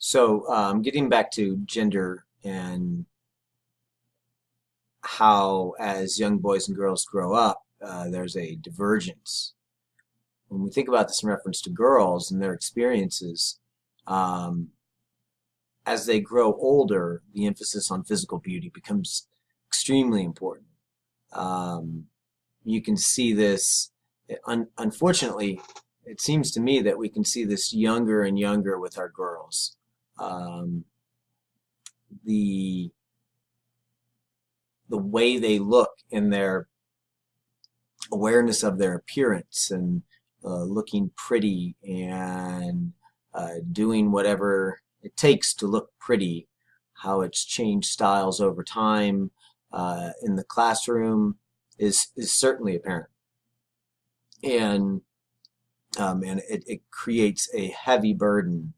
So, getting back to gender and how, as young boys and girls grow up, there's a divergence. When we think about this in reference to girls and their experiences, um, as they grow older, the emphasis on physical beauty becomes extremely important. Um, you can see this, unfortunately, it seems to me that we can see this younger and younger with our girls. Um, the the way they look in their awareness of their appearance and looking pretty and doing whatever it takes to look pretty, how it's changed styles over time in the classroom is certainly apparent. And it creates a heavy burden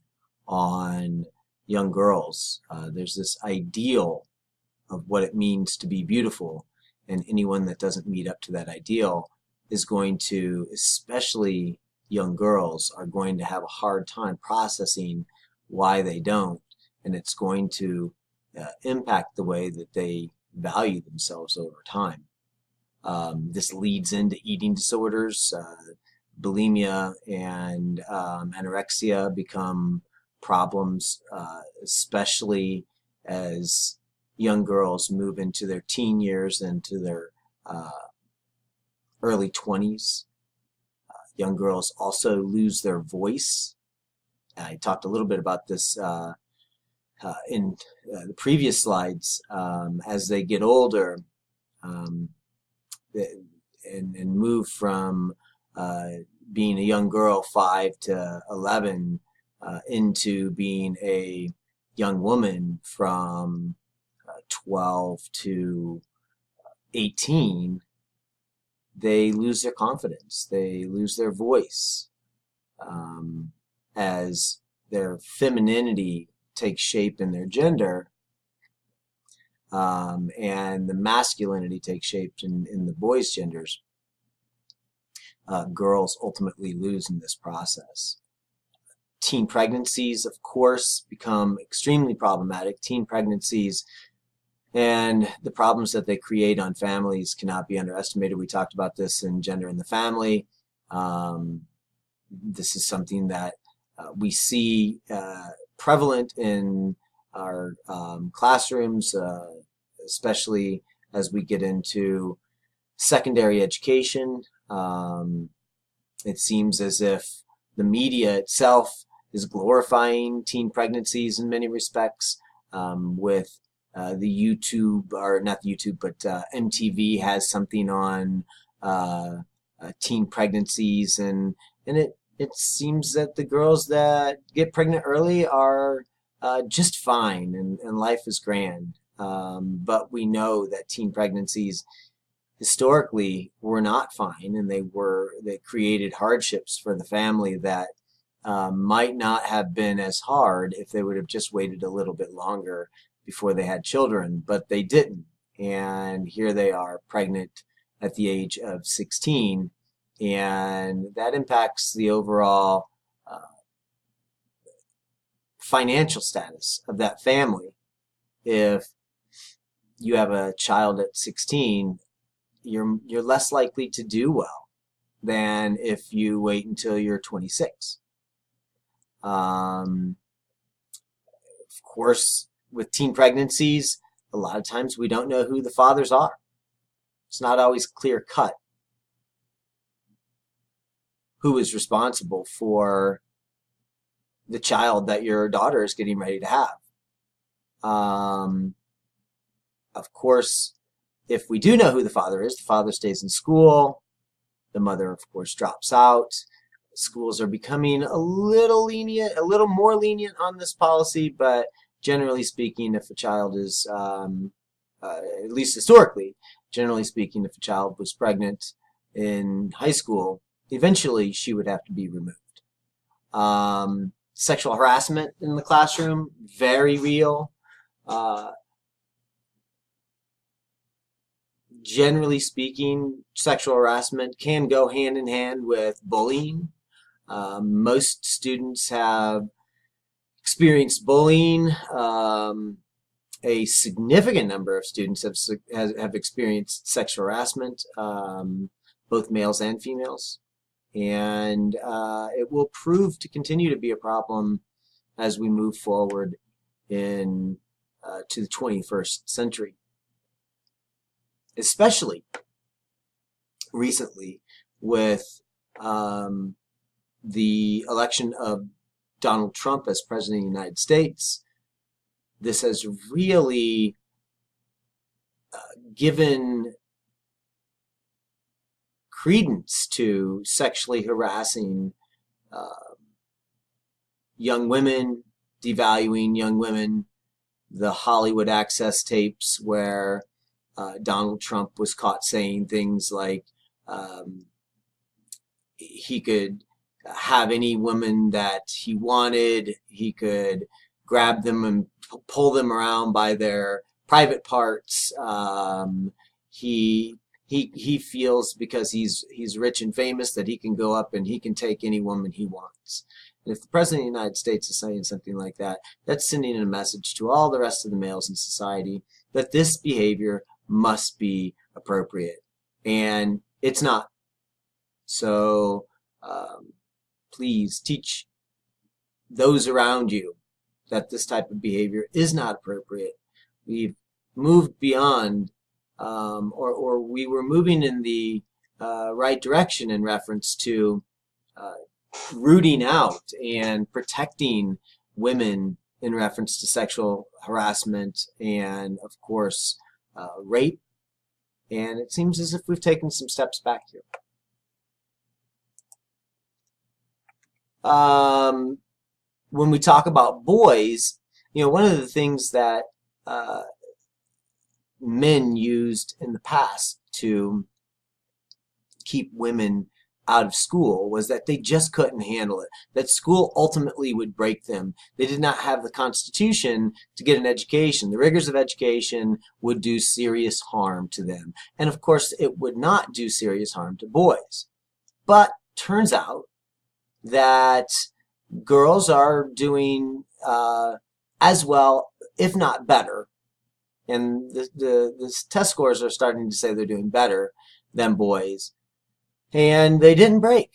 on young girls. There's this ideal of what it means to be beautiful, and anyone that doesn't meet up to that ideal is going to, especially young girls, are going to have a hard time processing why they don't, and it's going to impact the way that they value themselves over time. This leads into eating disorders. Bulimia and anorexia become problems, especially as young girls move into their teen years, into their uh, early 20s. Young girls also lose their voice. I talked a little bit about this in the previous slides. As they get older um, and move from uh, being a young girl, 5 to 11, into being a young woman from 12 to 18, they lose their confidence. They lose their voice um, as their femininity takes shape in their gender, and the masculinity takes shape in the boys' genders. Girls ultimately lose in this process. Teen pregnancies, of course, become extremely problematic. Teen pregnancies and the problems that they create on families cannot be underestimated. We talked about this in Gender in the Family. This is something that we see prevalent in our classrooms, especially as we get into secondary education. It seems as if the media itself is glorifying teen pregnancies in many respects, with the YouTube, or not the YouTube, but MTV has something on teen pregnancies, and it seems that the girls that get pregnant early are just fine, and life is grand. But we know that teen pregnancies historically were not fine, and they created hardships for the family that might not have been as hard if they would have just waited a little bit longer before they had children, but they didn't. And here they are pregnant at the age of 16, and that impacts the overall uh, financial status of that family. If you have a child at 16, you're less likely to do well than if you wait until you're 26. Of course, with teen pregnancies, a lot of times we don't know who the fathers are. It's not always clear cut who is responsible for the child that your daughter is getting ready to have. Of course, if we do know who the father stays in school. The mother, of course, drops out. Schools are becoming a little more lenient on this policy, but generally speaking, if a child is, at least historically, generally speaking, if a child was pregnant in high school, eventually she would have to be removed. Sexual harassment in the classroom, very real. Uh, Generally speaking, sexual harassment can go hand in hand with bullying. Most students have experienced bullying. A significant number of students have experienced sexual harassment, both males and females. And it will prove to continue to be a problem as we move forward to the 21st century. Especially recently with the election of Donald Trump as President of the United States. This has really given credence to sexually harassing young women, devaluing young women. The Hollywood Access tapes where Donald Trump was caught saying things like he could have any woman that he wanted, he could grab them and pull them around by their private parts. He feels because he's rich and famous that he can go up and he can take any woman he wants. And if the President of the United States is saying something like that, that's sending a message to all the rest of the males in society that this behavior must be appropriate. And it's not. So please teach those around you that this type of behavior is not appropriate. We've moved beyond, or we were moving in the right direction in reference to rooting out and protecting women in reference to sexual harassment and, of course, rape. And it seems as if we've taken some steps back here. When we talk about boys, one of the things that men used in the past to keep women out of school was that they just couldn't handle it, that school ultimately would break them. They did not have the constitution to get an education. The rigors of education would do serious harm to them. And of course, it would not do serious harm to boys. But turns out that girls are doing as well, if not better. And the test scores are starting to say they're doing better than boys. And they didn't break.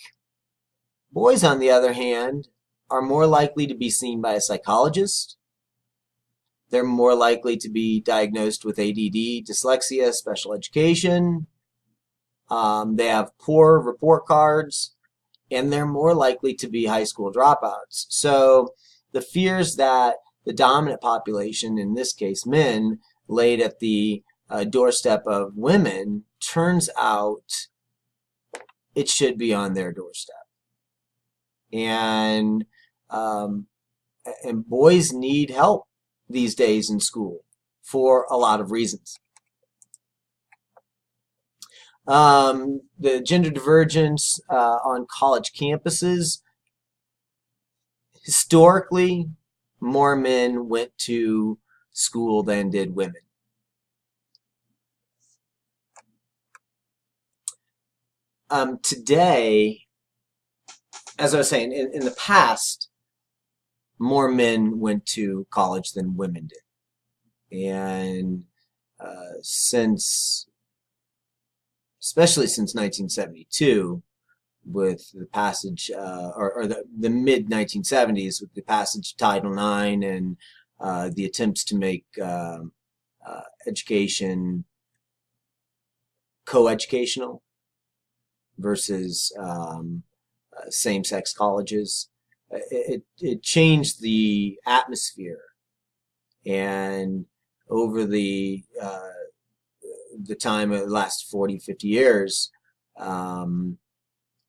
Boys, on the other hand, are more likely to be seen by a psychologist. They're more likely to be diagnosed with ADD, dyslexia, special education. They have poor report cards. And they're more likely to be high school dropouts. So the fears that the dominant population, in this case men, laid at the doorstep of women, turns out it should be on their doorstep. And boys need help these days in school for a lot of reasons. The gender divergence on college campuses. Historically, more men went to school than did women. Today, as I was saying, in the past, more men went to college than women did. And especially since 1972, with the passage, or the mid-1970s, with the passage of Title IX and the attempts to make education co-educational versus same-sex colleges. It changed the atmosphere, and over the time of the last 40, 50 years,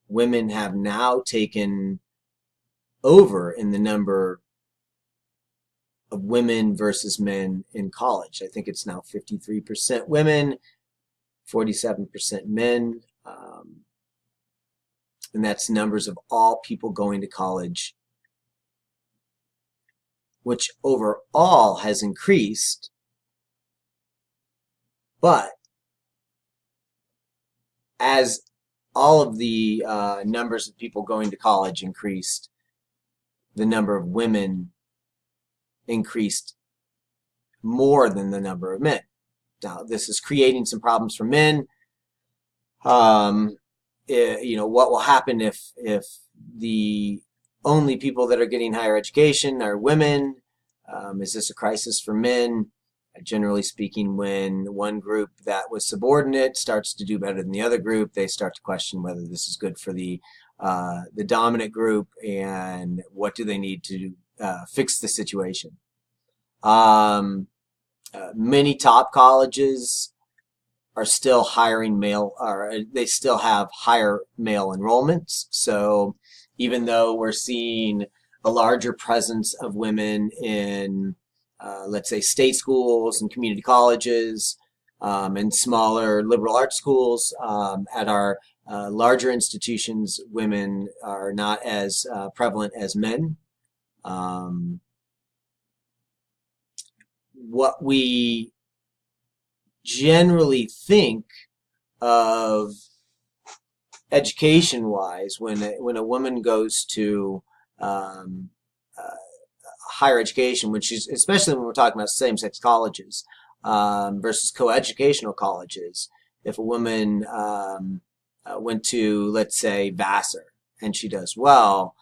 women have now taken over in the number of women versus men in college. I think it's now 53% women, 47% men. And that's numbers of all people going to college, which overall has increased. But as all of the numbers of people going to college increased, the number of women increased more than the number of men. Now, this is creating some problems for men. What will happen if the only people that are getting higher education are women? Is this a crisis for men? Generally speaking, when one group that was subordinate starts to do better than the other group, they start to question whether this is good for the dominant group and what do they need to fix the situation. Many top colleges are still hiring male, or they still have higher male enrollments. So even though we're seeing a larger presence of women in, let's say, state schools and community colleges, and smaller liberal arts schools, at our larger institutions, women are not as prevalent as men. What we generally think of education-wise when a woman goes to higher education, which is especially when we're talking about same-sex colleges versus co-educational colleges. If a woman went to, let's say, Vassar and she does well,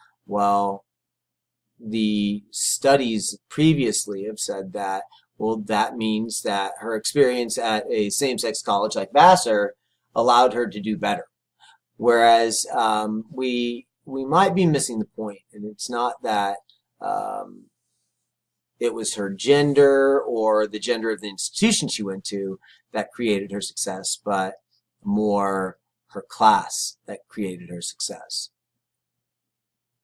the studies previously have said that, well, that means that her experience at a same-sex college like Vassar allowed her to do better. Whereas we might be missing the point, and it's not that it was her gender or the gender of the institution she went to that created her success, but more her class that created her success.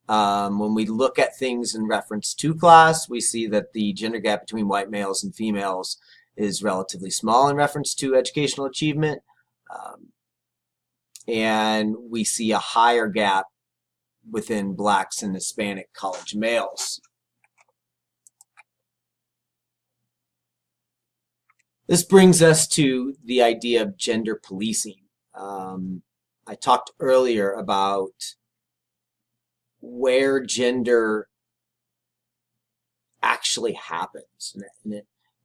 When we look at things in reference to class, we see that the gender gap between white males and females is relatively small in reference to educational achievement. And we see a higher gap within blacks and Hispanic college males. This brings us to the idea of gender policing. I talked earlier about where gender actually happens.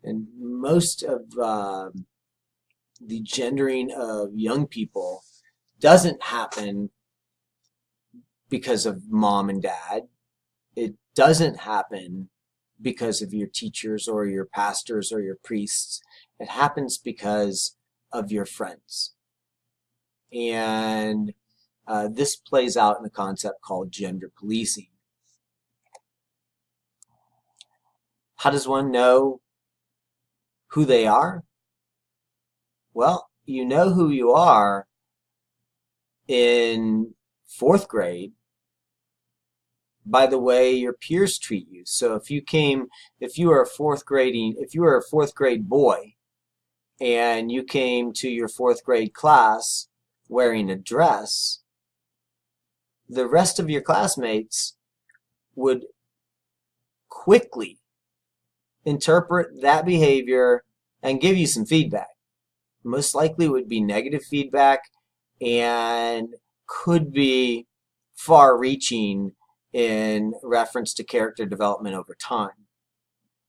And most of the gendering of young people doesn't happen because of mom and dad. It doesn't happen because of your teachers or your pastors or your priests. It happens because of your friends. And this plays out in a concept called gender policing. How does one know who they are? Well, you know who you are in 4th grade by the way your peers treat you. So if you were a 4th grade boy and you came to your 4th grade class wearing a dress, the rest of your classmates would quickly interpret that behavior and give you some feedback. Most likely would be negative feedback and could be far-reaching in reference to character development over time.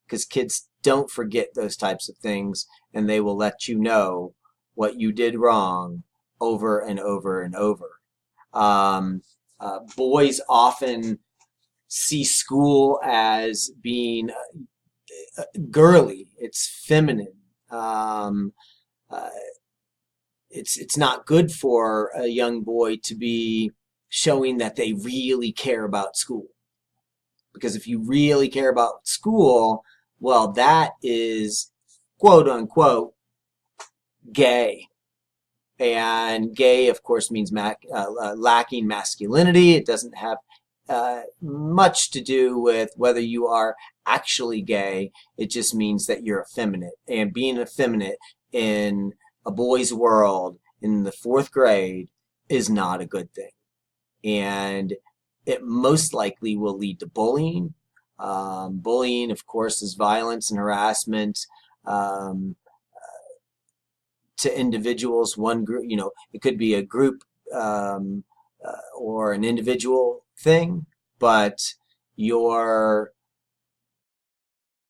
Because kids don't forget those types of things, and they will let you know what you did wrong over and over and over. Boys often see school as being girly. It's feminine. It's not good for a young boy to be showing that they really care about school. Because if you really care about school, well, that is quote unquote gay. And gay, of course, means lacking masculinity. It doesn't have much to do with whether you are actually gay. It just means that you're effeminate. And being effeminate in a boy's world in the 4th grade is not a good thing. And it most likely will lead to bullying. Bullying, of course, is violence and harassment to individuals. One group, it could be a group or an individual thing, but your